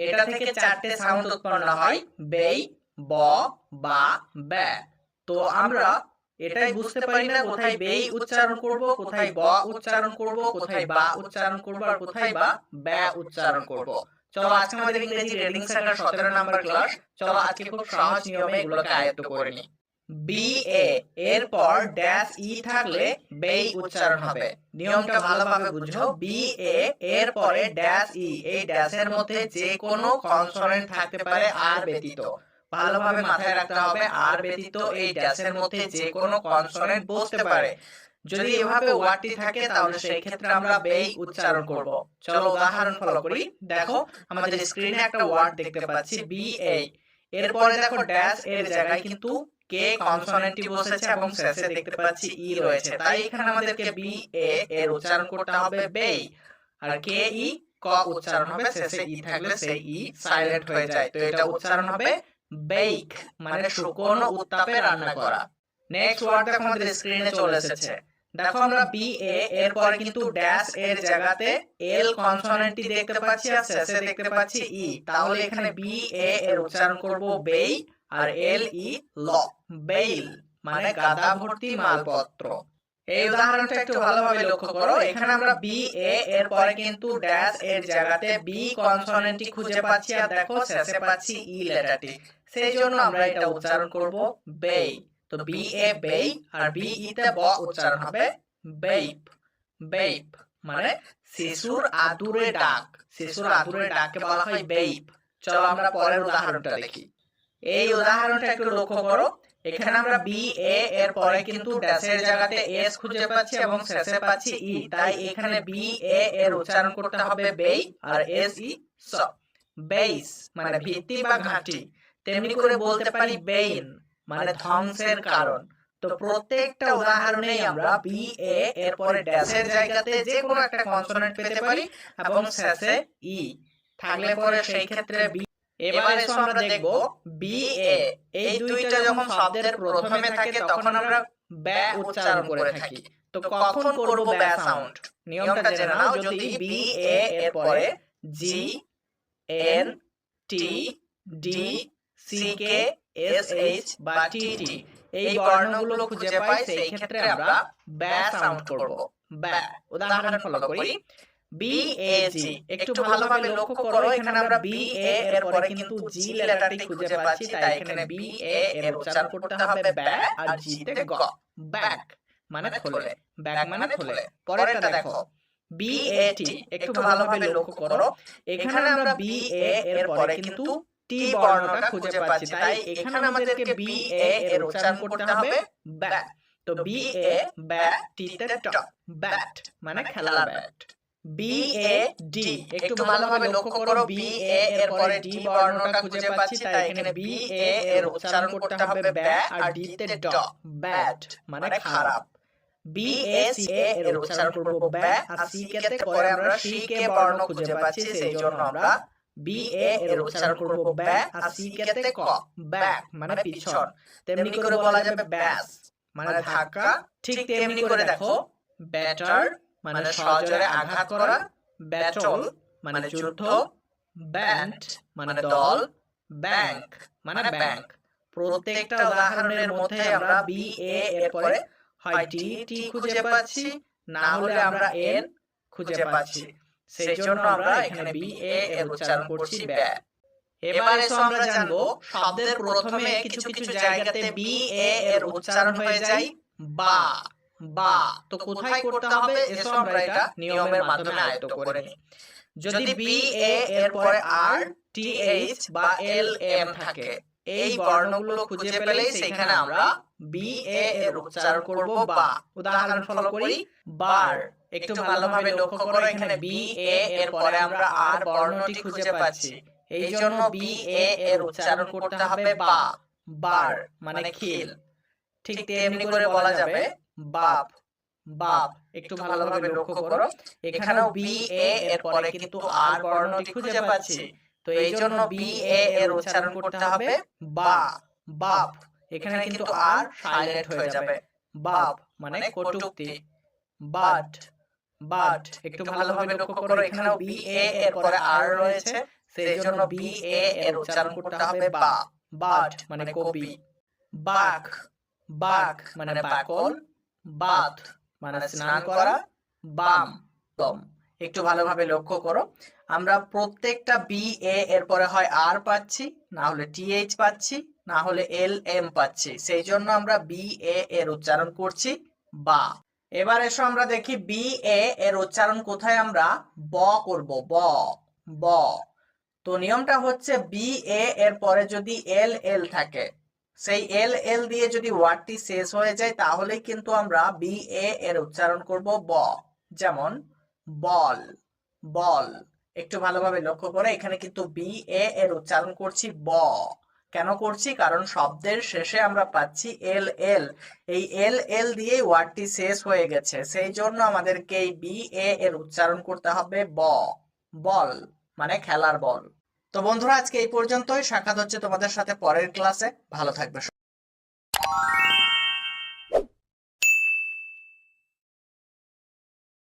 এটা থেকে চারটে সাউন্ড উৎপন্ন হয়, বেই, ব, বা, ব্যা। তো আমরা এটাই বুঝতে পারি না কোথায় বেই উচ্চারণ করব, কোথায় ব উচ্চারণ করব, কোথায় বা উচ্চারণ করব আর কোথায় বা ব্যা উচ্চারণ করব। চলো আজকে আমাদের ইংরেজি রিডিং শেখার 17 নাম্বার ক্লাস। চলো আজকে খুব সহজ নিয়মে এগুলোকে আয়ত্ত করে নিই। বি এ এরপর ড্যাশ ই থাকলে বেই উচ্চারণ হবে। নিয়মটা ভালোভাবে বুঝো। বি এ এরপরে ড্যাশ ই, এই ড্যাশের মধ্যে যে কোনো কনসোনেন্ট থাকতে পারে আর ব্যতীত। ভালোভাবে মাথায় রাখতে হবে, আর ব্যতীত এই ড্যাশের মধ্যে যে কোনো কনসোনেন্ট বসতে পারে। যদি এভাবে ওয়ার্ডটি থাকে তাহলে সেই ক্ষেত্রে আমরা বেই উচ্চারণ করব। চলো উদাহরণ ফলো করি। দেখো আমাদের স্ক্রিনে একটা ওয়ার্ড দেখতে পাচ্ছি বি এ। এরপরে দেখো ড্যাশ এর জায়গায় কিন্তু কে কনসোনেন্টটি বসেছে এবং শেষে দেখতে পাচ্ছি ই রয়েছে, তাই এখানে আমাদেরকে বি এ এর উচ্চারণ করতে হবে বেই। আর কে ই ক উচ্চারণ হবে, শেষে ই থাকলে সেই ই সাইলেন্ট হয়ে যায়, তো এটা উচ্চারণ হবে বেক, মানে শুকনো উত্তাপে রান্না করা। নেক্সট ওয়ার্ড দেখো আমাদের স্ক্রিনে চলে এসেছে। দেখো আমরা বি এ এর পরে কিন্তু ড্যাশ এর জায়গাতে এল কনসোনেন্টটি দেখতে পাচ্ছি আর শেষে দেখতে পাচ্ছি ই, তাহলে এখানে বি এ এর উচ্চারণ করব বেই আর এল ই ল, বেইল, মানে গাদা ভর্তি মালপত্র। এই উদাহরণটা একটু ভালোভাবে লক্ষ্য করো। এখানে আমরা বি এ এর পরে কিন্তু ড্যাশ এর জায়গাতে বি কনসোনেন্টটি খুঁজে পাচ্ছি আর দেখো শেষে পাচ্ছি ই লেটারটি, সেই জন্য আমরা এটা উচ্চারণ করব বেই। তো বি এ বেই আর বি ই তে ব উচ্চারণ হবে বেইপ, বেইপ, মানে শিশুর আদুরে ডাক। শিশুর আদুরে ডাককে বলা হয় বেইপ। চলো আমরা পরের উদাহরণটা দেখি। এই উদাহরণটা একটু লক্ষ্য করো। এখানে আমরা বি এ এর পরে কিন্তু ড্যাশের জায়গাতে এস খুঁজে পাচ্ছি এবং শেষে পাচ্ছি ই, তাই এখানে বি এ এর উচ্চারণ করতে হবে বেই আর এস ই স, বেইস, মানে ভিত্তি বা ঘাঁটি। তেমনি করে বলতে পারি বেইন, মানে ধ্বংসের কারণ। তো প্রত্যেকটা উদাহরণেই আমরা বি এ এর পরে ড্যাশের জায়গাতে যে কোনো একটা কনসোনেন্ট পেতে পারি এবং শেষে ই থাকলে পরে সেই ক্ষেত্রে বি। এবার এসো আমরা দেখব বি এ, এই দুইটা যখন শব্দের প্রথমে থাকে তখন আমরা ব্যা উচ্চারণ করে থাকি। তো কখন করব ব্যা সাউন্ড? নিয়মটা জেনে নাও। যদি বি এ এর পরে জি, এন, টি, D, C K, S H বা টি টি এই বর্ণগুলো খুঁজে পাই, সেই ক্ষেত্রে আমরা ব্যা সাউন্ড করব। ব্যা। উদাহরণ ফলো করি। বি এ জি, একটু ভালোভাবে লক্ষ্য করো। এখানে আমরা বি এ এর পরে কিন্তু জি লেটারটি খুঁজে পাচ্ছি, তাই এখানে বি এ এর উচ্চারণ করতে হবে ব্যা আর জি তে গ, ব্যাক, মানে থলে। ব্যাক মানে থলে। পরেরটা দেখো বি এ টি, একটু ভালোভাবে লক্ষ্য করো। এখানে আমরা বি এ এর পরে কিন্তু টি বর্ণটা খুঁজে পাচ্ছি, তাই এখানে আমাদেরকে বি এ এর উচ্চারণ করতে হবে ব্যা। তো বি এ ব্যা টি তে ট, ব্যাট, মানে খেলার ব্যাট। বি এ ডি, একটু ভালোভাবে লক্ষ্য করো। বি এ এর পরে ডি বর্ণটা খুঁজে পাচ্ছি, তাই এখানে বি এ এর উচ্চারণ করতে হবে ব্যা আর ডি তে ড, ব্যাড, মানে খারাপ। বি এ সি এ এর উচ্চারণ করব ব্যা আর সি কে তে পরে আমরা সি কে বর্ণ খুঁজে পাচ্ছি, সেই জন্য আমরা বি এ এর উচ্চারণ করব ব্যা আর সি কে তে ক, ব্যাক, মানে পিছন। তেমনি করে বলা যাবে ব্যাস, মানে ধাক্কা। ঠিক তেমনি করে দেখো ব্যাটার, মানে সজোরে আঘাত করা, ব্যাটল, মানে যুদ্ধ, ব্যান্ড, মানে দল, ব্যাংক, মানে ব্যাংক। প্রত্যেকটা উদাহরণের মধ্যে আমরা বি এ এর পরে হয় টি টি খুঁজে পাচ্ছি, না হলে আমরা এন খুঁজে পাচ্ছি, সেই জন্য আমরা এখানে বি এ এর উচ্চারণ করছি ব্যা। এবার এসো আমরা জানবো শব্দের প্রথমে কিছু কিছু জায়গাতে বি এ এর উচ্চারণ হয়ে যায় বা, বা। তো কোথায় করতে হবে এসো আমরা এটা নিয়মের মাধ্যমে আয়ত্ত করে নিই। যদি বি এ এর পরে আর, টি এইচ বা এল এম থাকে, এই বর্ণগুলো খুঁজে পেলেই সেখানে আমরা বি এ এর উচ্চারণ করব বা। উদাহরণ ফলো করি। বার, একটু ভালোভাবে লক্ষ্য করো। এখানে বি এ এর পরে আমরা আর বর্ণটি খুঁজে পাচ্ছি, এই জন্য বি এ এর উচ্চারণ করতে হবে বা, বার, মানে খিল। ঠিক তেমনি করে বলা যাবে বাপ, বাপ, একটু ভালোভাবে লক্ষ্য করো। এখানেও বি এ এর পরে কিন্তু আর বর্ণটি খুঁজে পাচ্ছি, তো এই জন্য বি এ এর উচ্চারণ করতে হবে বা, বাপ। এখানে কিন্তু আর সাইলেন্ট হয়ে যাবে, বাপ, মানে কটূক্তি। বাট, বাট, একটু ভালোভাবে লক্ষ্য করো। এখানেও বি এ এর পরে আর রয়েছে, সেই জন্য বি এ এর উচ্চারণ করতে হবে বা। বার্ড মানে কপি, বাঘ, বাঘ মানে বাকল, বাথ মানে স্নান করা, বাম দম। একটু ভালোভাবে লক্ষ্য করো, আমরা প্রত্যেকটা বি এ এর পরে হয় আর পাচ্ছি, না হলে টিএইচ পাচ্ছি, না হলে এল এম পাচ্ছি, সেই জন্য আমরা বি এ এর উচ্চারণ করছি বা। এবার এসো আমরা দেখি বি এ এর উচ্চারণ কোথায় আমরা ব করব, ব, ব। তো নিয়মটা হচ্ছে বি এ এর পরে যদি এল এল থাকে, সেই এল এল দিয়ে যদি ওয়ার্ডটি শেষ হয়ে যায় তাহলেই কিন্তু আমরা বি এ এর উচ্চারণ করব ব। যেমন বল, বল। একটু ভালোভাবে লক্ষ্য করে এখানে কিন্তু বি এ এর উচ্চারণ করছি ব। কেন করছি? কারণ শব্দের শেষে আমরা পাচ্ছি এল এল, এই এল এল দিয়েই ওয়ার্ডটি শেষ হয়ে গেছে, সেই জন্য আমাদেরকে এই বি এ এর উচ্চারণ করতে হবে ব। বল মানে খেলার বল। তো বন্ধুরা আজকে এই পর্যন্তই, সাক্ষাৎ হচ্ছে তোমাদের সাথে পরের ক্লাসে। ভালো থাকবে।